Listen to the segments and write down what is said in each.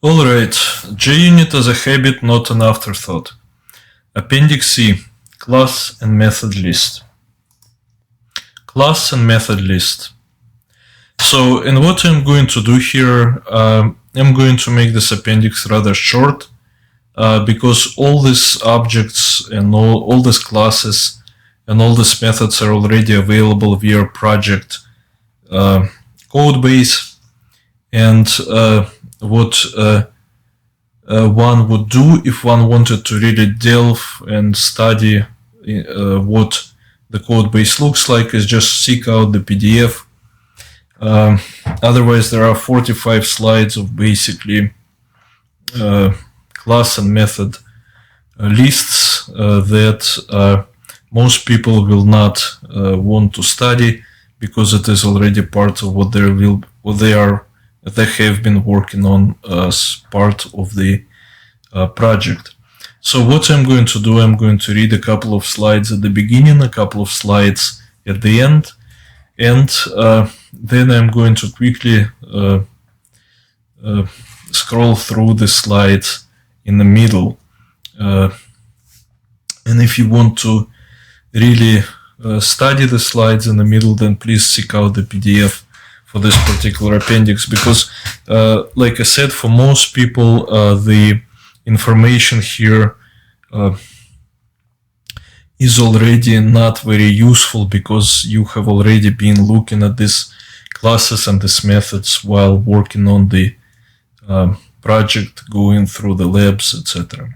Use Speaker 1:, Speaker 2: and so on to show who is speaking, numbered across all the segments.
Speaker 1: Alright, JUnit as a habit, not an afterthought. Appendix C, class and method list. Class and method list. So, and what I'm going to do here, I'm going to make this appendix rather short, because all these objects and all these classes and all these methods are already available via project code base. And what one would do if one wanted to really delve and study what the code base looks like is just seek out the PDF. Otherwise, there are 45 slides of basically class and method lists that most people will not want to study because it is already part of what they have been working on as part of the project. So what I'm going to do, I'm going to read a couple of slides at the beginning, a couple of slides at the end, and then I'm going to quickly scroll through the slides in the middle. And if you want to really study the slides in the middle, then please seek out the PDF for this particular appendix, because like I said, for most people the information here is already not very useful because you have already been looking at these classes and these methods while working on the project, going through the labs, etc.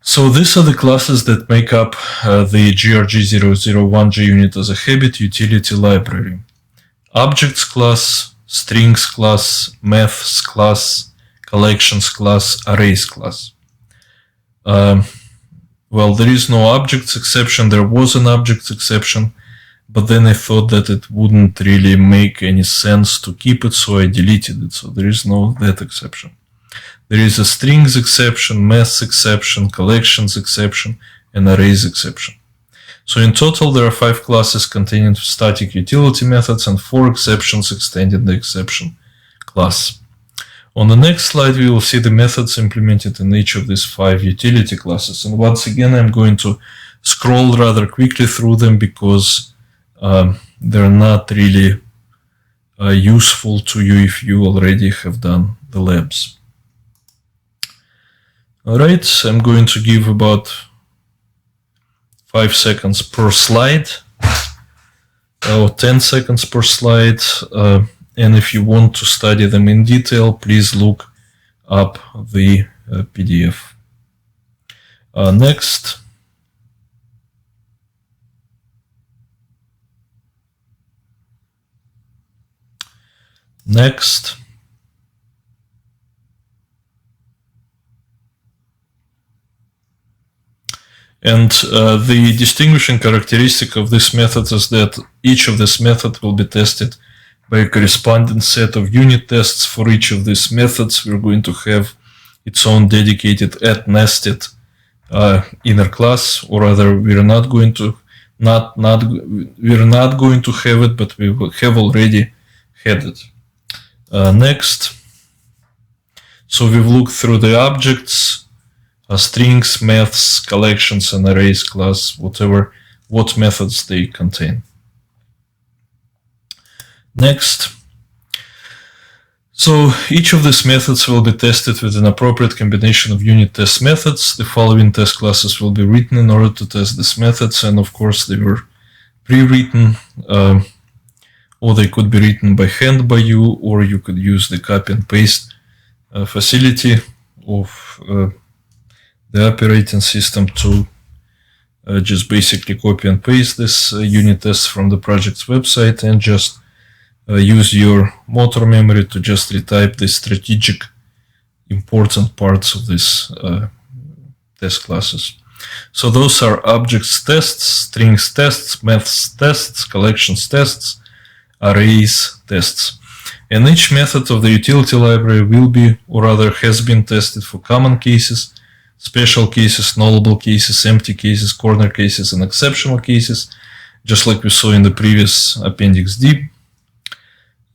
Speaker 1: So these are the classes that make up the GRG-001 JUnit as a habit utility library. Objects class, strings class, maths class, collections class, arrays class. Well, there is no objects exception. There was an objects exception, but then I thought that it wouldn't really make any sense to keep it, so I deleted it. So there is no that exception. There is a strings exception, maths exception, collections exception, and arrays exception. So in total, there are 5 classes containing static utility methods and 4 exceptions extending the exception class. On the next slide, we will see the methods implemented in each of these 5 utility classes. And once again, I'm going to scroll rather quickly through them because they're not really useful to you if you already have done the labs. Alright, I'm going to give about 5 seconds per slide, or 10 seconds per slide, and if you want to study them in detail, please look up the PDF. Next. Next. And the distinguishing characteristic of this method is that each of this method will be tested by a corresponding set of unit tests. For each of these methods, we're going to have its own dedicated nested inner class, or rather, we're not going to have it, but we will have already had it. Next, so we've looked through the objects. Strings, maths, collections, and arrays class, what methods they contain. Next. So each of these methods will be tested with an appropriate combination of unit test methods. The following test classes will be written in order to test these methods, and of course they were pre-written, or they could be written by hand by you, or you could use the copy and paste facility of the operating system to just basically copy and paste this unit tests from the project's website and just use your motor memory to just retype the strategic important parts of this test classes. So those are objects tests, strings tests, maths tests, collections tests, arrays tests. And each method of the utility library will be, or rather has been, tested for common cases, special cases, nullable cases, empty cases, corner cases, and exceptional cases, just like we saw in the previous Appendix D.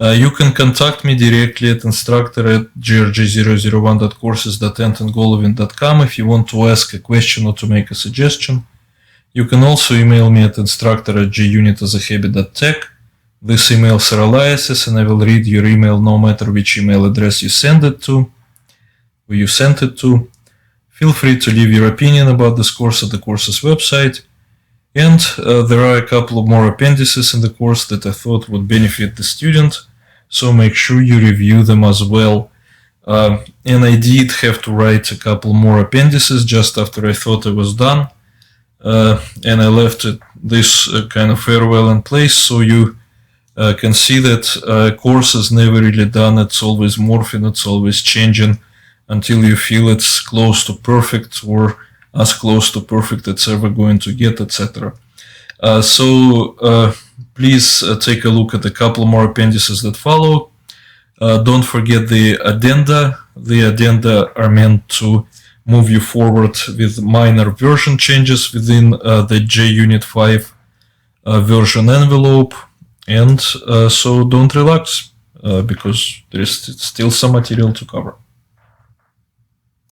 Speaker 1: You can contact me directly at instructor@grg001.courses.entangoliving.com if you want to ask a question or to make a suggestion. You can also email me at instructor@gunitasahabit.tech. These emails are aliases, and I will read your email no matter which email address you send it to, or you sent it to. Feel free to leave your opinion about this course at the course's website. And there are a couple of more appendices in the course that I thought would benefit the student, so make sure you review them as well. And I did have to write a couple more appendices just after I thought I was done. And I left this kind of farewell in place, so you can see that course is never really done. It's always morphing, it's always changing until you feel it's close to perfect, or as close to perfect it's ever going to get, etc. So please take a look at a couple more appendices that follow. Don't forget the addenda. The addenda are meant to move you forward with minor version changes within the JUnit 5 version envelope. And so don't relax, because there is still some material to cover.